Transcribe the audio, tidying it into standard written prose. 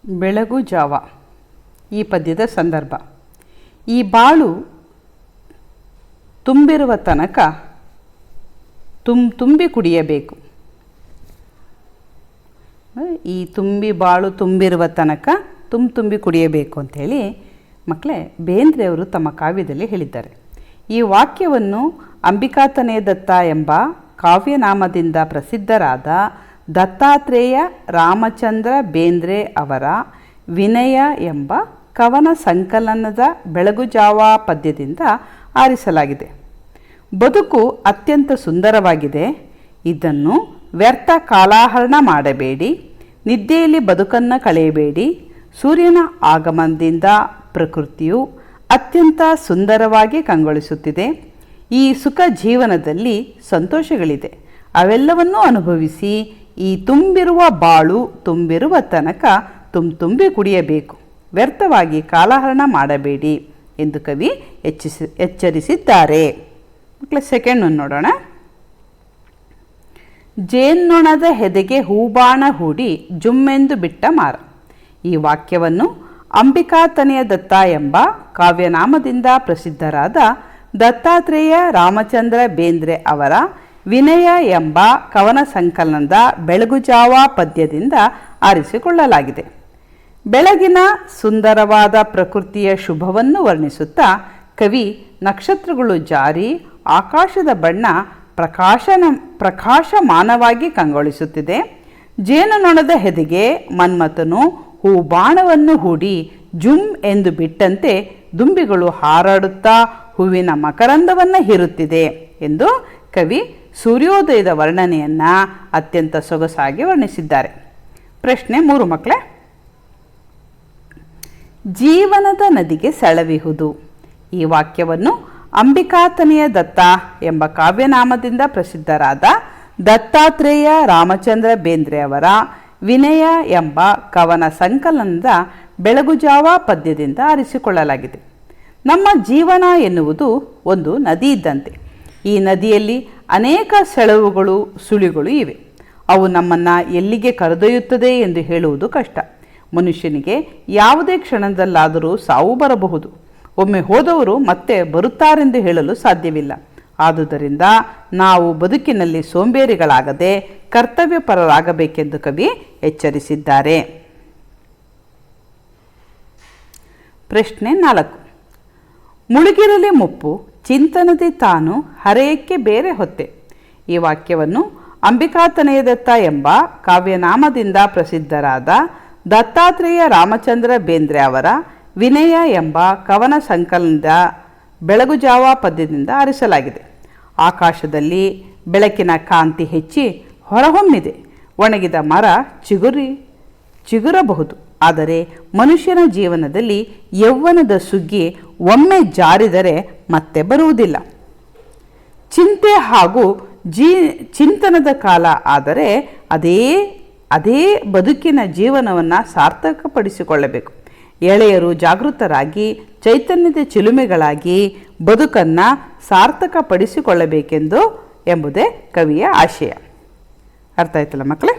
ಬೆಳಗು ಜಾವ ಈ ಪದ್ಯದ ಸಂದರ್ಭ. ಈ ಬಾಳು ತುಂಬಿರುವ ತನಕ ತುಂಬಿ ಕುಡಿಯಬೇಕು. ಈ ಬಾಳು ತುಂಬಿರುವ ತನಕ ತುಂಬಿ ಕುಡಿಯಬೇಕು ಅಂಥೇಳಿ ಮಕ್ಕಳೇ ಬೇಂದ್ರೆಯವರು ತಮ್ಮ ಕಾವ್ಯದಲ್ಲಿ ಹೇಳಿದ್ದಾರೆ. ಈ ವಾಕ್ಯವನ್ನು ಅಂಬಿಕಾತನಯ ದತ್ತ ಎಂಬ ಕಾವ್ಯನಾಮದಿಂದ ಪ್ರಸಿದ್ಧರಾದ ದತ್ತಾತ್ರೇಯ ರಾಮಚಂದ್ರ ಬೇಂದ್ರೆ ಅವರ ವಿನಯ ಎಂಬ ಕವನ ಸಂಕಲನದ ಬೆಳಗುಜಾವ ಪದ್ಯದಿಂದ ಆರಿಸಲಾಗಿದೆ. ಬದುಕು ಅತ್ಯಂತ ಸುಂದರವಾಗಿದೆ. ಇದನ್ನು ವ್ಯರ್ಥ ಕಾಲಹರಣ ಮಾಡಬೇಡಿ. ನಿದ್ದೆಯಲ್ಲಿ ಬದುಕನ್ನು ಕಳೆಯಬೇಡಿ. ಸೂರ್ಯನ ಆಗಮನದಿಂದ ಪ್ರಕೃತಿಯು ಅತ್ಯಂತ ಸುಂದರವಾಗಿ ಕಂಗೊಳಿಸುತ್ತಿದೆ. ಈ ಸುಖ ಜೀವನದಲ್ಲಿ ಸಂತೋಷಗಳಿದೆ. ಅವೆಲ್ಲವನ್ನೂ ಅನುಭವಿಸಿ ಈ ತುಂಬಿರುವ ಬಾಳು ತುಂಬಿರುವ ತನಕ ತುಂಬಿ ಕುಡಿಯಬೇಕು. ವ್ಯರ್ಥವಾಗಿ ಕಾಲಹರಣ ಮಾಡಬೇಡಿ ಎಂದು ಕವಿ ಎಚ್ಚರಿಸಿದ್ದಾರೆ. ಮಕ್ಕಳ ಸೆಕೆಂಡ್ ಒಂದು ನೋಡೋಣ. ಜೇನ್ನೊಣದ ಹೆದೆಗೆ ಹೂಬಾಣ ಹೂಡಿ ಜುಮ್ಮೆಂದು ಬಿಟ್ಟ ಮಾರ. ಈ ವಾಕ್ಯವನ್ನು ಅಂಬಿಕಾತನಯ ದತ್ತ ಎಂಬ ಕಾವ್ಯನಾಮದಿಂದ ಪ್ರಸಿದ್ಧರಾದ ದತ್ತಾತ್ರೇಯ ರಾಮಚಂದ್ರ ಬೇಂದ್ರೆ ಅವರ ವಿನಯ ಎಂಬ ಕವನ ಸಂಕಲನದ ಬೆಳಗುಜಾವ ಪದ್ಯದಿಂದ ಆರಿಸಿಕೊಳ್ಳಲಾಗಿದೆ. ಬೆಳಗಿನ ಸುಂದರವಾದ ಪ್ರಕೃತಿಯ ಶುಭವನ್ನು ವರ್ಣಿಸುತ್ತಾ ಕವಿ ನಕ್ಷತ್ರಗಳು ಜಾರಿ ಆಕಾಶದ ಬಣ್ಣ ಪ್ರಕಾಶಮಾನವಾಗಿ ಕಂಗೊಳಿಸುತ್ತಿದೆ. ಜೇನುನೊಣದ ಹೆದೆಗೆ ಮನ್ಮಥನು ಹೂಬಾಣವನ್ನು ಹೂಡಿ ಜುಮ್ ಎಂದು ಬಿಟ್ಟಂತೆ ದುಂಬಿಗಳು ಹಾರಾಡುತ್ತಾ ಹೂವಿನ ಮಕರಂದವನ್ನು ಹೀರುತ್ತಿದೆ ಎಂದು ಕವಿ ಸೂರ್ಯೋದಯದ ವರ್ಣನೆಯನ್ನು ಅತ್ಯಂತ ಸೊಗಸಾಗಿ ವರ್ಣಿಸಿದ್ದಾರೆ. ಪ್ರಶ್ನೆ 3 ಮಕ್ಕಳೇ. ಜೀವನದ ನದಿಗೆ ಸೆಳವಿಹುದು. ಈ ವಾಕ್ಯವನ್ನು ಅಂಬಿಕಾತನಯ ದತ್ತ ಎಂಬ ಕಾವ್ಯನಾಮದಿಂದ ಪ್ರಸಿದ್ಧರಾದ ದತ್ತಾತ್ರೇಯ ರಾಮಚಂದ್ರ ಬೇಂದ್ರೆ ಅವರ ವಿನಯ ಎಂಬ ಕವನ ಸಂಕಲನದ ಬೆಳಗುಜಾವ ಪದ್ಯದಿಂದ ಆರಿಸಿಕೊಳ್ಳಲಾಗಿದೆ. ನಮ್ಮ ಜೀವನ ಎನ್ನುವುದು ಒಂದು ನದಿ ಇದ್ದಂತೆ. ಈ ನದಿಯಲ್ಲಿ ಅನೇಕ ಸೆಳವುಗಳು ಸುಳಿಗಳು ಇವೆ. ಅವು ನಮ್ಮನ್ನು ಎಲ್ಲಿಗೆ ಕರೆದೊಯ್ಯುತ್ತದೆ ಎಂದು ಹೇಳುವುದು ಕಷ್ಟ. ಮನುಷ್ಯನಿಗೆ ಯಾವುದೇ ಕ್ಷಣದಲ್ಲಾದರೂ ಸಾವು ಬರಬಹುದು. ಒಮ್ಮೆ ಹೋದವರು ಮತ್ತೆ ಬರುತ್ತಾರೆಂದು ಹೇಳಲು ಸಾಧ್ಯವಿಲ್ಲ. ಆದುದರಿಂದ ನಾವು ಬದುಕಿನಲ್ಲಿ ಸೋಂಬೇರಿಗಳಾಗದೆ ಕರ್ತವ್ಯಪರರಾಗಬೇಕೆಂದು ಕವಿ ಎಚ್ಚರಿಸಿದ್ದಾರೆ. ಪ್ರಶ್ನೆ 4. ಮುಳುಗಿರಲಿ ಮುಪ್ಪು ಚಿಂತನದಿ ತಾನು ಹರೆಯಕ್ಕೆ ಬೇರೆ ಹೊತ್ತೆ. ಈ ವಾಕ್ಯವನ್ನು ಅಂಬಿಕಾತನಯ ದತ್ತ ಎಂಬ ಕಾವ್ಯನಾಮದಿಂದ ಪ್ರಸಿದ್ಧರಾದ ದತ್ತಾತ್ರೇಯ ರಾಮಚಂದ್ರ ಬೇಂದ್ರೆ ಅವರ ವಿನಯ ಎಂಬ ಕವನ ಸಂಕಲನದ ಬೆಳಗುಜಾವ ಪದ್ಯದಿಂದ ಆರಿಸಲಾಗಿದೆ. ಆಕಾಶದಲ್ಲಿ ಬೆಳಕಿನ ಕಾಂತಿ ಹೆಚ್ಚಿ ಹೊರಹೊಮ್ಮಿದೆ. ಒಣಗಿದ ಮರ ಚಿಗುರಬಹುದು. ಆದರೆ ಮನುಷ್ಯನ ಜೀವನದಲ್ಲಿ ಯೌವನದ ಸುಗ್ಗಿ ಒಮ್ಮೆ ಜಾರಿದರೆ ಮತ್ತೆ ಬರುವುದಿಲ್ಲ. ಚಿಂತೆ ಹಾಗೂ ಚಿಂತನದ ಕಾಲ ಆದರೆ ಅದೇ ಬದುಕಿನ ಜೀವನವನ್ನು ಸಾರ್ಥಕಪಡಿಸಿಕೊಳ್ಳಬೇಕು. ಎಳೆಯರು ಜಾಗೃತರಾಗಿ ಚೈತನ್ಯದ ಚಿಲುಮೆಗಳಾಗಿ ಬದುಕನ್ನು ಸಾರ್ಥಕಪಡಿಸಿಕೊಳ್ಳಬೇಕೆಂದು ಎಂಬುದೇ ಕವಿಯ ಆಶಯ. ಅರ್ಥ ಆಯ್ತಲ್ಲ ಮಕ್ಕಳೇ?